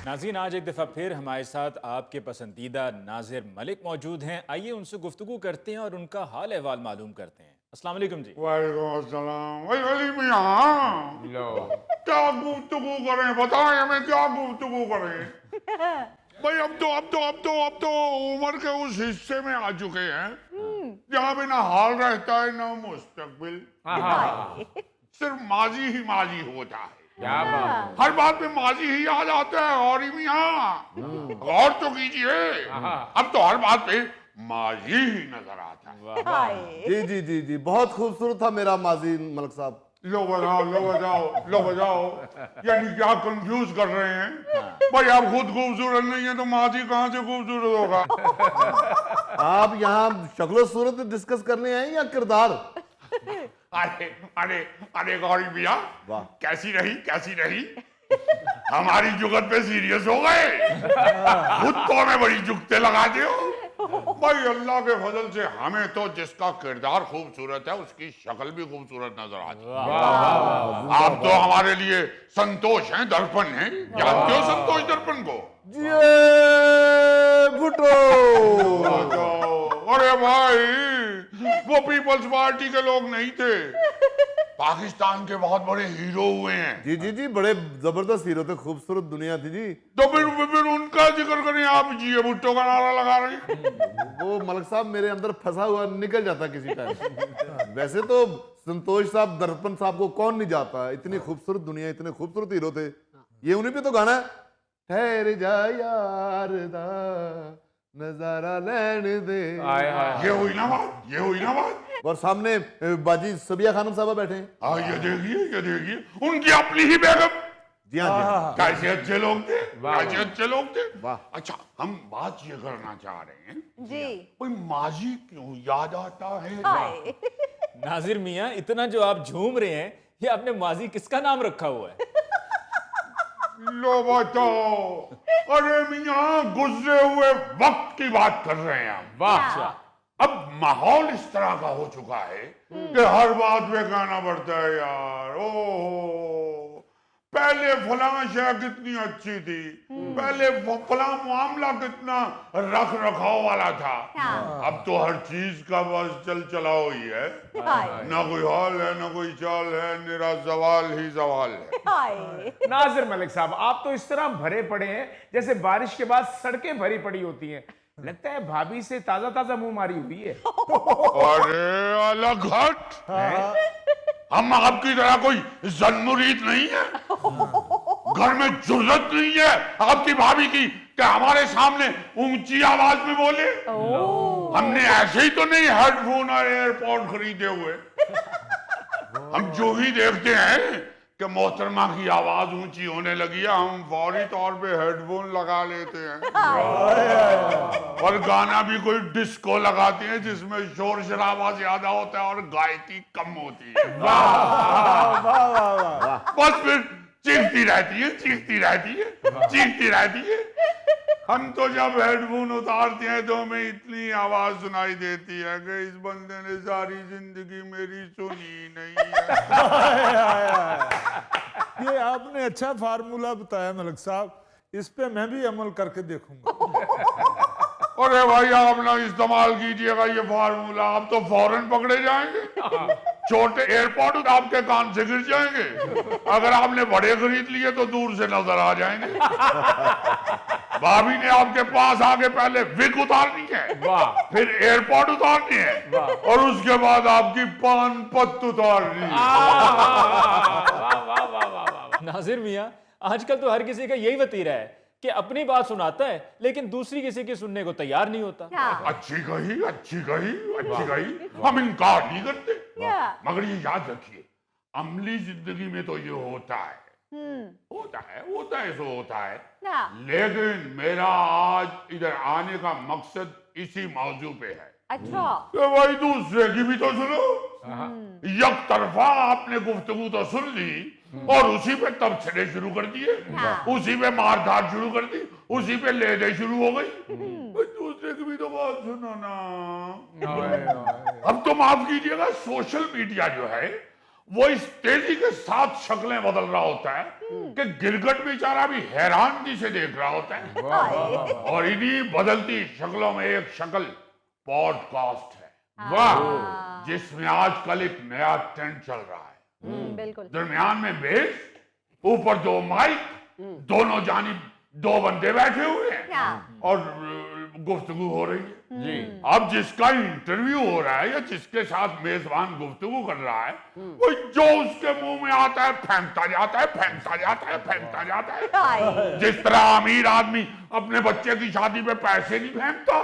नाज़रीन, आज एक दफ़ा फिर हमारे साथ आपके पसंदीदा नाज़िर मलिक मौजूद हैं। आइए उनसे गुफ्तगू करते हैं और उनका हाल अहवाल मालूम करते हैं। अस्सलाम वालेकुम जी। वालेकुम अस्सलाम। वही वली मियां, क्या गुफ्तगू करें, बताएं हमें क्या गुफ्तगू करें। भाई अब तो उम्र के उस हिस्से में आ चुके हैं जहाँ पे ना हाल रहता है ना मुस्तकबिल, सिर्फ माजी ही माजी होता है। क्या बात। हर बात में माजी ही याद आता है। और मियां गौर तो कीजिए, अब तो हर बात पे माजी ही नजर आता है। जी जी जी जी, बहुत खूबसूरत था मेरा माजी मलिक साहब। लो बताओ यानी क्या कंफ्यूज कर रहे हैं। भाई आप खुद खूबसूरत नहीं है तो माजी कहाँ से खूबसूरत होगा। आप यहाँ शक्लो सूरत डिस्कस करने आए या किरदार? अरे अरे अरे गौरी भैया, वाह। कैसी रही हमारी जुगत पे सीरियस हो गए। खुद तो हमें बड़ी जुगते लगाते हो। भाई अल्लाह के फजल से हमें तो जिसका किरदार खूबसूरत है उसकी शक्ल भी खूबसूरत नजर आती है। आप तो हमारे लिए संतोष हैं, दर्पण हैं। जानते हो संतोष दर्पण को? भुट्टो। अरे भाई वो पीपल्स पार्टी के लोग नहीं थे, पाकिस्तान के बहुत बड़े हीरो हुए हैं। जी जी जी, बड़े जबरदस्त हीरो थे, खूबसूरत दुनिया थी जी। तो फिर उनका जिक्र करें आप जी भुट्टो का नारा लगा रहे हैं। वो मलिक साहब मेरे अंदर फंसा हुआ निकल जाता किसी टाइम। वैसे तो संतोष साहब, दर्पण साहब को कौन नहीं जाता, इतनी खूबसूरत दुनिया, इतने खूबसूरत हीरो थे। ये उन्हीं पे तो गाना है, ठहर जा यार दा नजारा लैन दे। ये हुई ना बात। और सामने बाजी सबिया खानम साहब बैठे हैं। हाँ ये देखिए उनकी अपनी ही बेगम। जी हाँ जी हाँ। कैसे अच्छे लोग थे। वाह। अच्छा, हम बात ये करना चाह रहे हैं जी। कोई माजी क्यों याद आता है। नाज़िर मियाँ, इतना जो आप झूम रहे हैं, ये आपने माजी किसका नाम रखा हुआ है? लो बताओ। अरे मियाँ, गुजरे हुए वक्त की बात कर रहे हैं हम। वाह। अब माहौल इस तरह का हो चुका है कि हर बात में कहना पड़ता है यार। ओहो, पहले फलां शय कितनी अच्छी थी, पहले फलां मामला कितना रख रखाव वाला था। अब तो हर चीज का बस चल चलाओ ही है। ना कोई हाल है ना कोई चाल है, निरा सवाल ही सवाल है। नाजिर मलिक साहब, आप तो इस तरह भरे पड़े हैं जैसे बारिश के बाद सड़कें भरी पड़ी होती हैं। लगता है भाभी से ताजा ताजा मुंह मारी हुई है। अरे अलग हट, हम आपकी तरह कोई जन्मुरीद नहीं है। घर में जुर्रत नहीं है आपकी भाभी की कि हमारे सामने ऊंची आवाज में बोले। हमने ऐसे ही तो नहीं हेडफोन और एयरपॉड खरीदे हुए। हम जो ही देखते हैं कि मोहतरमा की आवाज ऊंची होने लगी है, हम फौरी तौर पे हेडफोन लगा लेते हैं और गाना भी कोई डिस्को लगाते हैं जिसमें शोर शराबा ज्यादा होता है और गायकी कम होती है। बस फिर चीखती रहती है। हम तो जब हेडफोन उतारते हैं तो हमें इतनी आवाज सुनाई देती है कि इस बंदे ने सारी जिंदगी मेरी सुनी नहीं है। ये आपने अच्छा फार्मूला बताया मलिक साहब, इस पे मैं भी अमल करके देखूंगा। अरे भाई आप ना इस्तेमाल कीजिएगा ये फार्मूला, आप तो फौरन पकड़े जाएंगे। छोटे एयरपोर्ट आपके कान से गिर जाएंगे। अगर आपने बड़े खरीद लिए तो दूर से नजर आ जाएंगे। भाभी ने आपके पास आके पहले विग उतारनी है, फिर एयरपोर्ट उतारनी है और उसके बाद आपकी पान पत्त उतारनी है। नाज़िर मियाँ, आजकल तो हर किसी का यही वतीरा है कि अपनी बात सुनाता है लेकिन दूसरी किसी की सुनने को तैयार नहीं होता। अच्छी कही। हम इनकार नहीं करते, मगर ये याद रखिए, अमली जिंदगी में तो ये होता है। लेकिन मेरा आज इधर आने का मकसद इसी मौजू पे है। अच्छा। तो भाई दूसरे की भी तो सुनो। एक तरफा आपने गुफ्तगू तो सुन ली और उसी पे तबसरे शुरू कर दिए, उसी पे मारधार शुरू कर दी, उसी पे ले दे शुरू हो गई। भाई दूसरे की भी तो बात सुनो ना। अब तो माफ कीजिएगा, सोशल मीडिया जो है वो इस तेजी के साथ शक्लें बदल रहा होता है कि गिरगट बेचारा भी हैरानगी से देख रहा होता है। और इन्हीं बदलती शक्लों में एक शक्ल पॉडकास्ट है, वाह, जिसमें आजकल एक नया ट्रेंड चल रहा है। बिल्कुल। दरमियान में बेस, ऊपर दो माइक, दोनों जानिब दो बंदे बैठे हुए हैं हाँ। और गुफ्तगू हो रही है। जी, अब जिसका इंटरव्यू हो रहा है या जिसके साथ मेजबान गुफ्तगू कर रहा है, वो जो उसके मुंह में आता है फेंकता जाता है, फेंकता जाता है, फेंकता जाता है। हाय। जिस तरह अमीर आदमी अपने बच्चे की शादी पे पैसे नहीं फेंकता,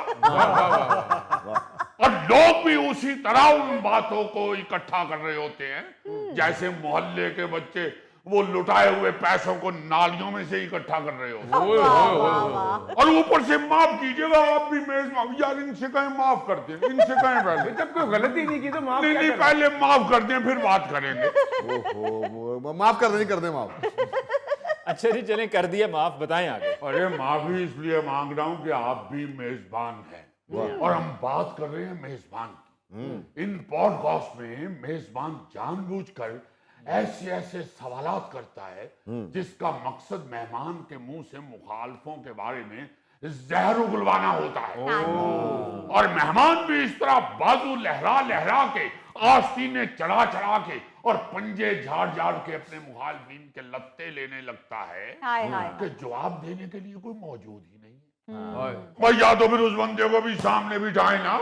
और लोग भी उसी तरह उन बातों को इकट्ठा कर रहे होते हैं जैसे मोहल्ले के बच्चे वो लुटाए हुए पैसों को नालियों में से इकट्ठा कर रहे हो। और ऊपर से माफ कीजिएगा, आप भी मेजबान, यार इनसे कहें माफ कर दें, इनसे कहें पहले, जब कोई गलती नहीं की तो माफ नहीं क्या नहीं करना? पहले माफ कर दें फिर बात करेंगे। ओहो, माफ कर दें, कर दे माफ। अच्छा जी, चलें, कर दिया माफ, बताएं आगे। अरे माफी इसलिए मांग रहा हूं कि आप भी मेजबान हैं और हम बात कर रहे हैं मेजबान की। इन पॉडकास्ट में मेजबान जानबूझकर ऐसे ऐसे सवालात करता है जिसका मकसद मेहमान के मुंह से मुखालफों के बारे में जहर उगलवाना होता है। और मेहमान भी इस तरह बाजू लहरा लहरा के, आस्तीने चढ़ा चढ़ा के और पंजे झाड़ झाड़ के अपने मुखालफिन के लत्ते लेने लगता है हाय हाय। कि जवाब देने के लिए कोई मौजूद ही नहीं है। हाय। भाई या तो फिर उस बंदे को भी सामने बिठाए ना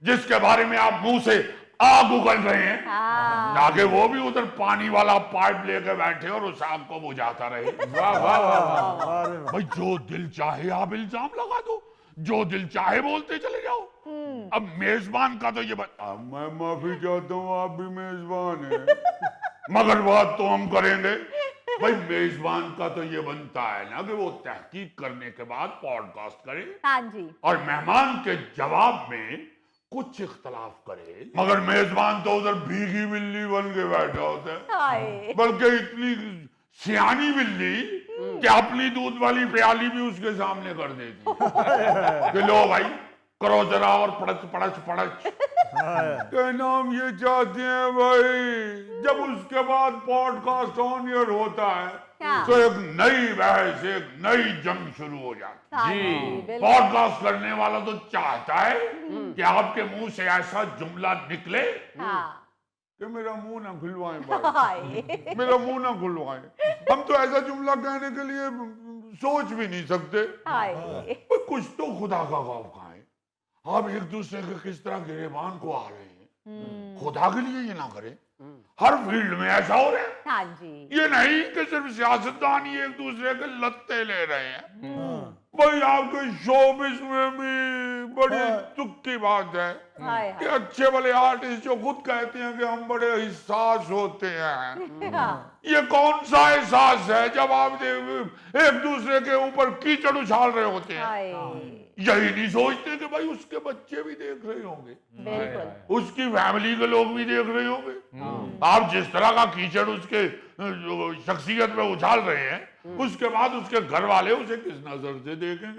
जिसके बारे में आप मुंह से आग उगल रहे हैं, ताकि वो भी उधर पानी वाला पाइप लेकर बैठे और उस आग को बुझाता रहे। वाह वाह वाह, भाई जो दिल चाहे आप इल्जाम लगा दो, जो दिल चाहे बोलते चले जाओ। अब मेजबान का तो ये मैं माफी चाहता हूँ, आप भी मेजबान हैं, मगर बात तो हम करेंगे। भाई मेजबान का तो ये बनता है ना कि वो तहकीक करने के बाद पॉडकास्ट करे हाँ जी। और मेहमान के जवाब में कुछ इख्तलाफ करे, मगर मेजबान तो उधर भीगी बिल्ली बन के बैठा होता है, हाय। बल्कि इतनी सियानी बिल्ली कि अपनी दूध वाली प्याली भी उसके सामने कर देती कि लो भाई करो जरा और पड़च पड़च पड़च। कहना हम ये चाहते हैं भाई, जब उसके बाद पॉडकास्ट ऑन एयर होता है हाँ। तो एक नई बहस, एक नई जंग शुरू हो जाती है। हाँ जी। बिल्कुल। पॉडकास्ट करने वाला तो चाहता है कि आपके मुंह से ऐसा जुमला निकले हाँ। कि मेरा मुंह ना खुलवाएं भाई, हाय। मेरा मुंह ना खुलवाएं। हम तो ऐसा जुमला कहने के लिए सोच भी नहीं सकते। हाय। पर कुछ तो खुदा का खौफ खाएं। आप एक दूसरे के किस तरह गिरेबान को आ रहे हैं, खुदा के लिए ये ना करें। हर फील्ड में ऐसा हो रहा है। हाँ जी। ये नहीं कि सिर्फ सियासतदान ही एक दूसरे के लत्ते ले रहे हैं। भाई आपके शोबिस में भी बड़ी दुख की बात है हाय कि अच्छे वाले आर्टिस्ट जो खुद कहते हैं कि हम बड़े हिसास होते हैं, हाँ। ये कौन सा एहसास है जब आप एक दूसरे के ऊपर कीचड़ उछाल रहे होते हैं। हाय। यही नहीं सोचते कि भाई उसके बच्चे भी देख रहे होंगे, बिल्कुल। उसकी फैमिली के लोग भी देख रहे होंगे। आप जिस तरह का कीचड़ उसके शख्सियत में उछाल रहे हैं, उसके बाद उसके घर वाले उसे किस नजर से देखेंगे।